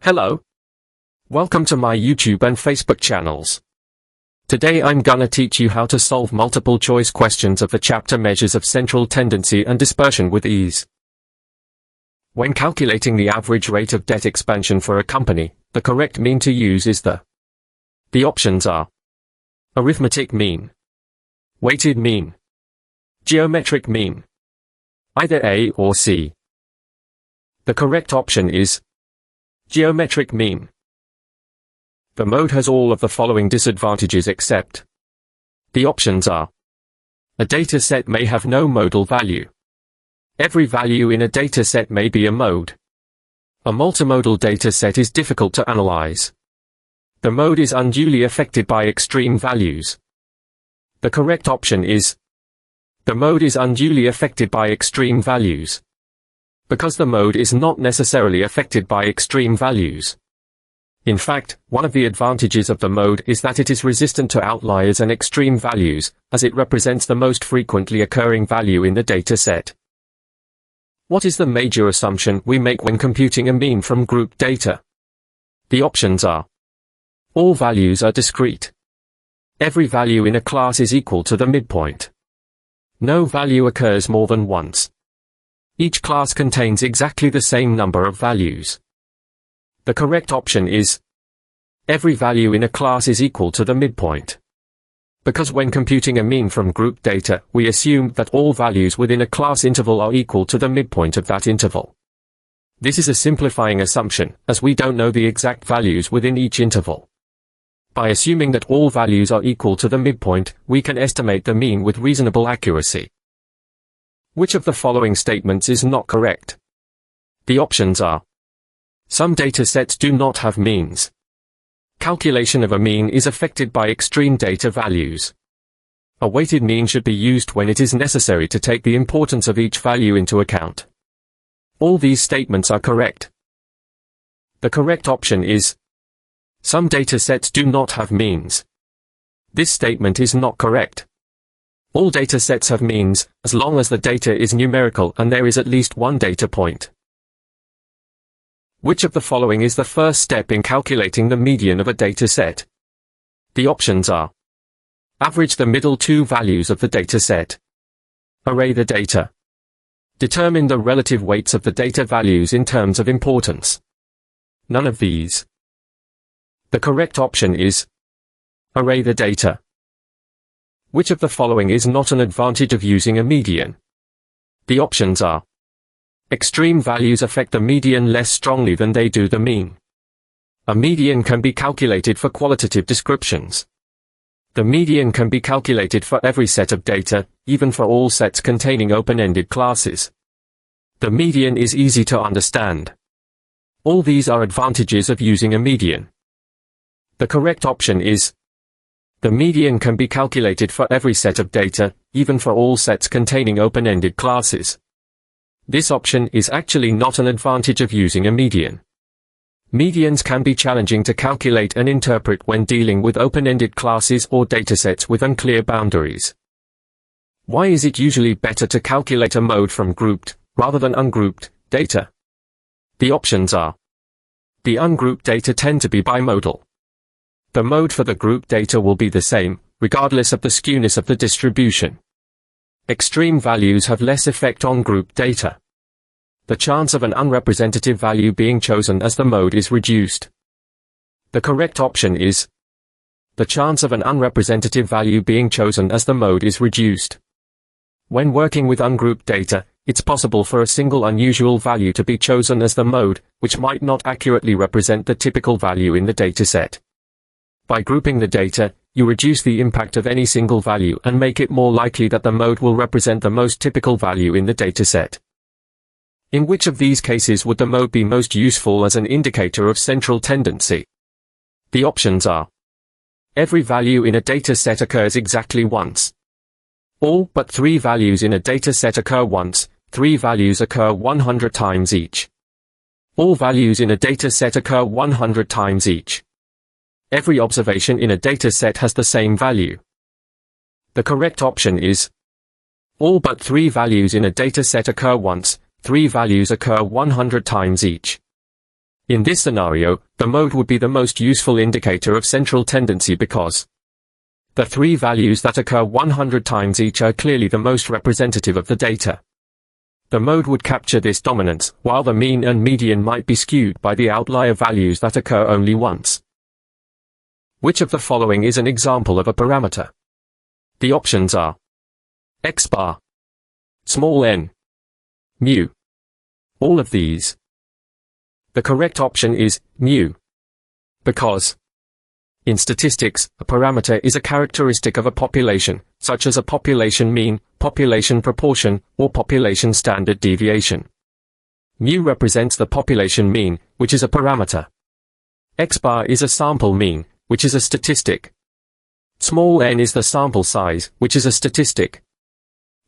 Hello. Welcome to my YouTube and Facebook channels. Today I'm gonna teach you how to solve multiple choice questions of the chapter Measures of Central Tendency and Dispersion with ease. When calculating the average rate of debt expansion for a company, the correct mean to use is the options are arithmetic mean, weighted mean, geometric mean, either A or C. The correct option is geometric mean. The mode has all of the following disadvantages except the options are: a data set may have no modal value. Every value in a data set may be a mode. A multimodal data set is difficult to analyze. The mode is unduly affected by extreme values. The correct option is the mode is unduly affected by extreme values, because the mode is not necessarily affected by extreme values. In fact, one of the advantages of the mode is that it is resistant to outliers and extreme values, as it represents the most frequently occurring value in the data set. What is the major assumption we make when computing a mean from group data? The options are: all values are discrete. Every value in a class is equal to the midpoint. No value occurs more than once. Each class contains exactly the same number of values. The correct option is every value in a class is equal to the midpoint. Because when computing a mean from group data, we assume that all values within a class interval are equal to the midpoint of that interval. This is a simplifying assumption, as we don't know the exact values within each interval. By assuming that all values are equal to the midpoint, we can estimate the mean with reasonable accuracy. Which of the following statements is not correct? The options are: some data sets do not have means. Calculation of a mean is affected by extreme data values. A weighted mean should be used when it is necessary to take the importance of each value into account. All these statements are correct. The correct option is some data sets do not have means. This statement is not correct. All data sets have means, as long as the data is numerical and there is at least one data point. Which of the following is the first step in calculating the median of a data set? The options are: average the middle two values of the data set, array the data, determine the relative weights of the data values in terms of importance. None of these. The correct option is array the data. Which of the following is not an advantage of using a median? The options are: extreme values affect the median less strongly than they do the mean. A median can be calculated for qualitative descriptions. The median can be calculated for every set of data, even for all sets containing open-ended classes. The median is easy to understand. All these are advantages of using a median. The correct option is the median can be calculated for every set of data, even for all sets containing open-ended classes. This option is actually not an advantage of using a median. Medians can be challenging to calculate and interpret when dealing with open-ended classes or datasets with unclear boundaries. Why is it usually better to calculate a mode from grouped, rather than ungrouped, data? The options are: the ungrouped data tend to be bimodal. The mode for the group data will be the same, regardless of the skewness of the distribution. Extreme values have less effect on group data. The chance of an unrepresentative value being chosen as the mode is reduced. The correct option is the chance of an unrepresentative value being chosen as the mode is reduced. When working with ungrouped data, it's possible for a single unusual value to be chosen as the mode, which might not accurately represent the typical value in the dataset. By grouping the data, you reduce the impact of any single value and make it more likely that the mode will represent the most typical value in the dataset. In which of these cases would the mode be most useful as an indicator of central tendency? The options are: every value in a dataset occurs exactly once. All but three values in a dataset occur once, three values occur 100 times each. All values in a dataset occur 100 times each. Every observation in a dataset has the same value. The correct option is all but three values in a dataset occur once, three values occur 100 times each. In this scenario, the mode would be the most useful indicator of central tendency because the three values that occur 100 times each are clearly the most representative of the data. The mode would capture this dominance, while the mean and median might be skewed by the outlier values that occur only once. Which of the following is an example of a parameter? The options are x bar, small n, mu. All of these. The correct option is mu. Because in statistics, a parameter is a characteristic of a population, such as a population mean, population proportion, or population standard deviation. Mu represents the population mean, which is a parameter. X bar is a sample mean, which is a statistic. Small n is the sample size, which is a statistic.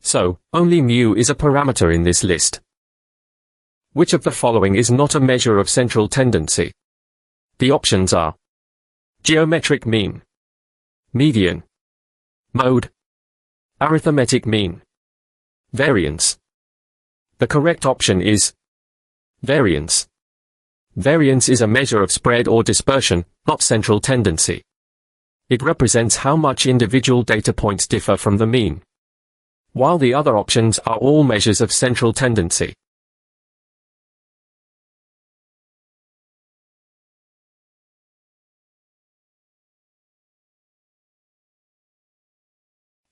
So, only mu is a parameter in this list. Which of the following is not a measure of central tendency? The options are geometric mean, median, mode, arithmetic mean, variance. The correct option is variance. Variance is a measure of spread or dispersion, not central tendency. It represents how much individual data points differ from the mean, while the other options are all measures of central tendency.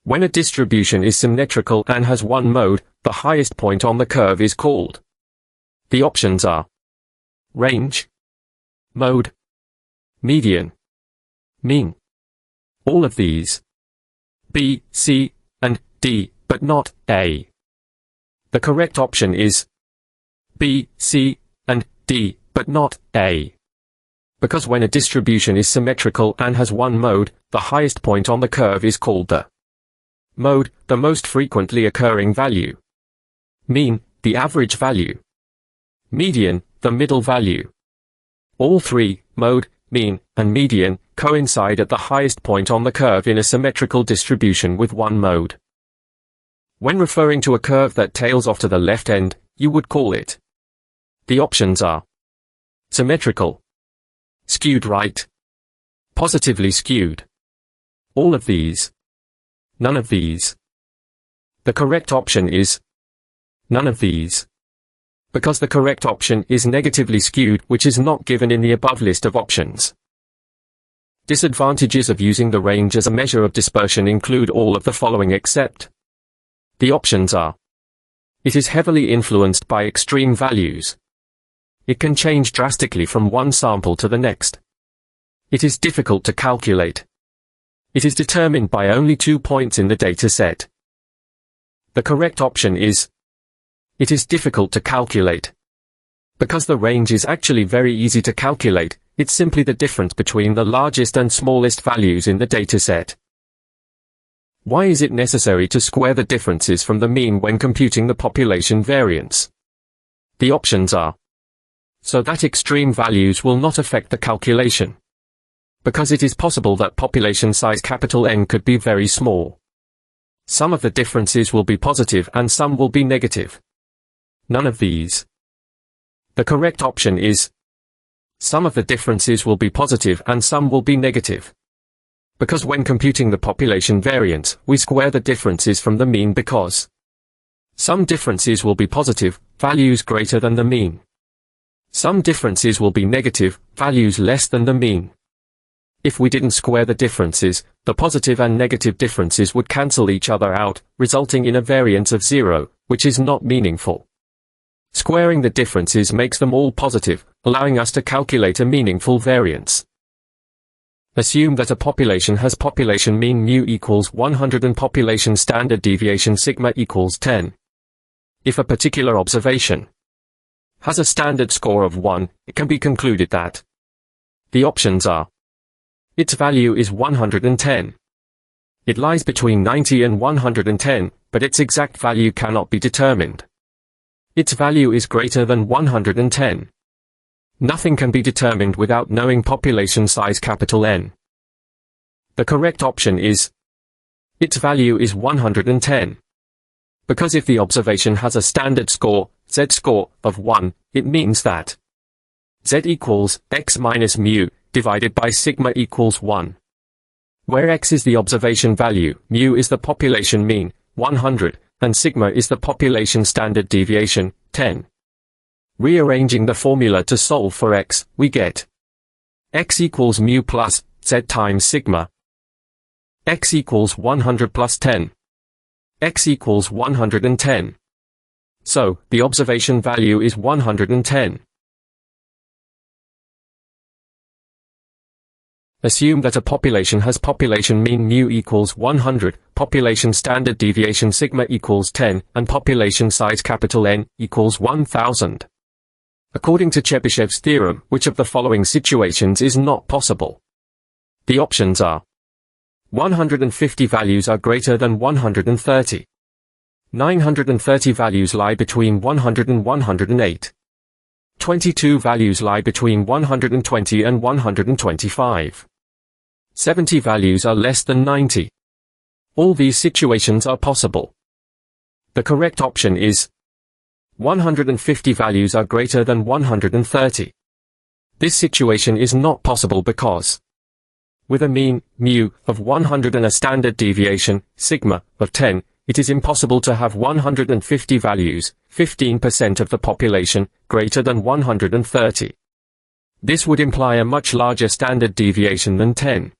When a distribution is symmetrical and has one mode, the highest point on the curve is called. The options are range, mode, median, mean. All of these. B, C, and D, but not A. The correct option is B, C, and D, but not A. Because when a distribution is symmetrical and has one mode, the highest point on the curve is called the mode, the most frequently occurring value. Mean, the average value. Median, the middle value. All three, mode, mean, and median, coincide at the highest point on the curve in a symmetrical distribution with one mode. When referring to a curve that tails off to the left end, you would call it. The options are symmetrical, skewed right, positively skewed. All of these. None of these. The correct option is none of these. Because the correct option is negatively skewed, which is not given in the above list of options. Disadvantages of using the range as a measure of dispersion include all of the following except. The options are: it is heavily influenced by extreme values. It can change drastically from one sample to the next. It is difficult to calculate. It is determined by only 2 points in the data set. The correct option is: it is difficult to calculate. Because the range is actually very easy to calculate, it's simply the difference between the largest and smallest values in the data set. Why is it necessary to square the differences from the mean when computing the population variance? The options are: so that extreme values will not affect the calculation. Because it is possible that population size capital N could be very small. Some of the differences will be positive and some will be negative. None of these. The correct option is: some of the differences will be positive and some will be negative. Because when computing the population variance, we square the differences from the mean because some differences will be positive, values greater than the mean. Some differences will be negative, values less than the mean. If we didn't square the differences, the positive and negative differences would cancel each other out, resulting in a variance of 0, which is not meaningful. Squaring the differences makes them all positive, allowing us to calculate a meaningful variance. Assume that a population has population mean mu equals 100 and population standard deviation sigma equals 10. If a particular observation has a standard score of 1, it can be concluded that the options are: its value is 110. It lies between 90 and 110, but its exact value cannot be determined. Its value is greater than 110. Nothing can be determined without knowing population size capital N. The correct option is: its value is 110. Because if the observation has a standard score, Z-score, of 1, it means that Z equals x minus mu, divided by sigma equals 1. Where x is the observation value, mu is the population mean, 100, and sigma is the population standard deviation, 10. Rearranging the formula to solve for x, we get x equals mu plus z times sigma. X equals 100 plus 10. X equals 110. So, the observation value is 110. Assume that a population has population mean mu equals 100, population standard deviation sigma equals 10, and population size capital N equals 1000. According to Chebyshev's theorem, which of the following situations is not possible? The options are 150 values are greater than 130. 930 values lie between 100 and 108. 22 values lie between 120 and 125. 70 values are less than 90. All these situations are possible. The correct option is 150 values are greater than 130. This situation is not possible because with a mean, mu, of 100 and a standard deviation, sigma, of 10, it is impossible to have 150 values, 15% of the population, greater than 130. This would imply a much larger standard deviation than 10.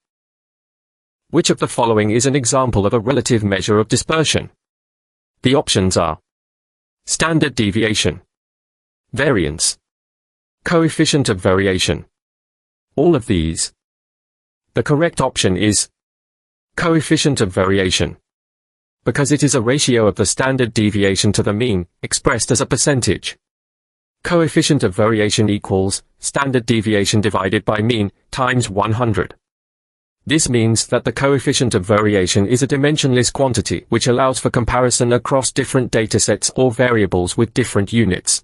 Which of the following is an example of a relative measure of dispersion? The options are standard deviation, variance, coefficient of variation. All of these. The correct option is coefficient of variation, because it is a ratio of the standard deviation to the mean, expressed as a percentage. Coefficient of variation equals standard deviation divided by mean times 100. This means that the coefficient of variation is a dimensionless quantity which allows for comparison across different datasets or variables with different units.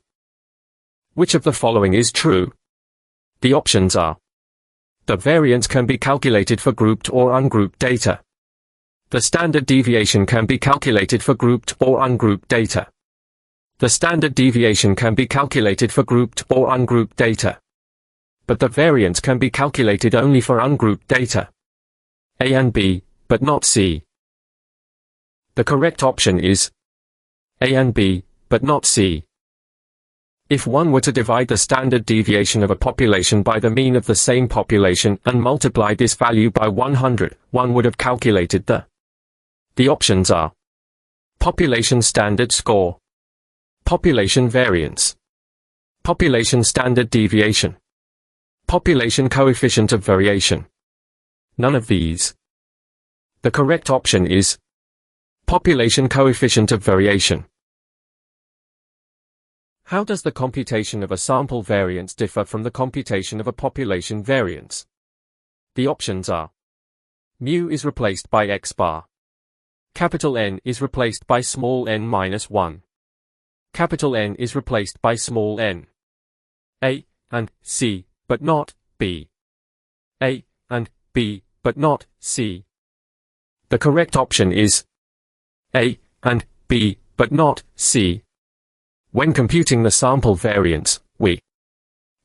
Which of the following is true? The options are the variance can be calculated for grouped or ungrouped data. The standard deviation can be calculated for grouped or ungrouped data. The standard deviation can be calculated for grouped or ungrouped data. But the variance can be calculated only for ungrouped data. A and B, but not C. The correct option is A and B, but not C. If one were to divide the standard deviation of a population by the mean of the same population and multiply this value by 100, one would have calculated the options are population standard score, population variance, population standard deviation, population coefficient of variation. None of these. The correct option is population coefficient of variation. How does the computation of a sample variance differ from the computation of a population variance? The options are mu is replaced by x bar. Capital N is replaced by small n minus 1. Capital N is replaced by small n. A and C, but not B. A and B, but not C. The correct option is A and B, but not C. When computing the sample variance, we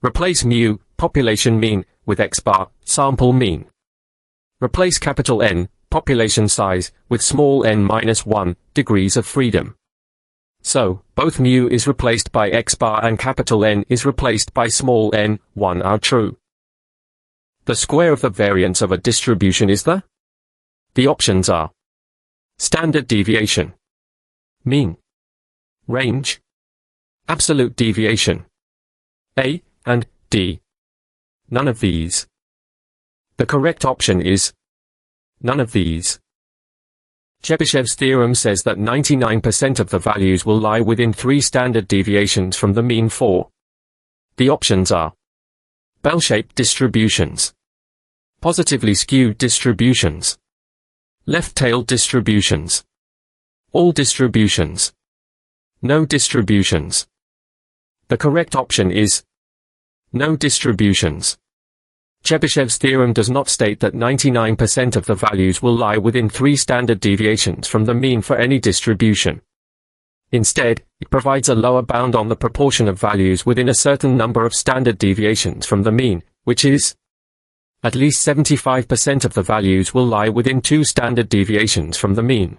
replace mu, population mean, with x bar, sample mean. Replace capital N, population size, with small n minus 1, degrees of freedom. So, both mu is replaced by x bar and capital N is replaced by small n, 1 are true. The square of the variance of a distribution is the options are standard deviation, mean, range, absolute deviation. A and D. None of these. The correct option is none of these. Chebyshev's theorem says that 99% of the values will lie within 3 standard deviations from the mean for. The options are bell-shaped distributions, positively skewed distributions, left-tailed distributions, all distributions, no distributions. The correct option is no distributions. Chebyshev's theorem does not state that 99% of the values will lie within 3 standard deviations from the mean for any distribution. Instead, it provides a lower bound on the proportion of values within a certain number of standard deviations from the mean, which is at least 75% of the values will lie within 2 standard deviations from the mean.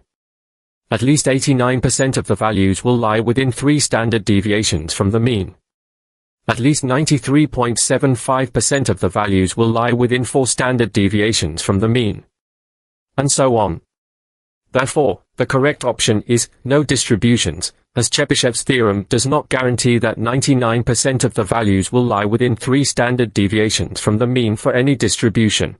At least 89% of the values will lie within 3 standard deviations from the mean. At least 93.75% of the values will lie within 4 standard deviations from the mean. And so on. Therefore, the correct option is no distributions, as Chebyshev's theorem does not guarantee that 99% of the values will lie within 3 standard deviations from the mean for any distribution.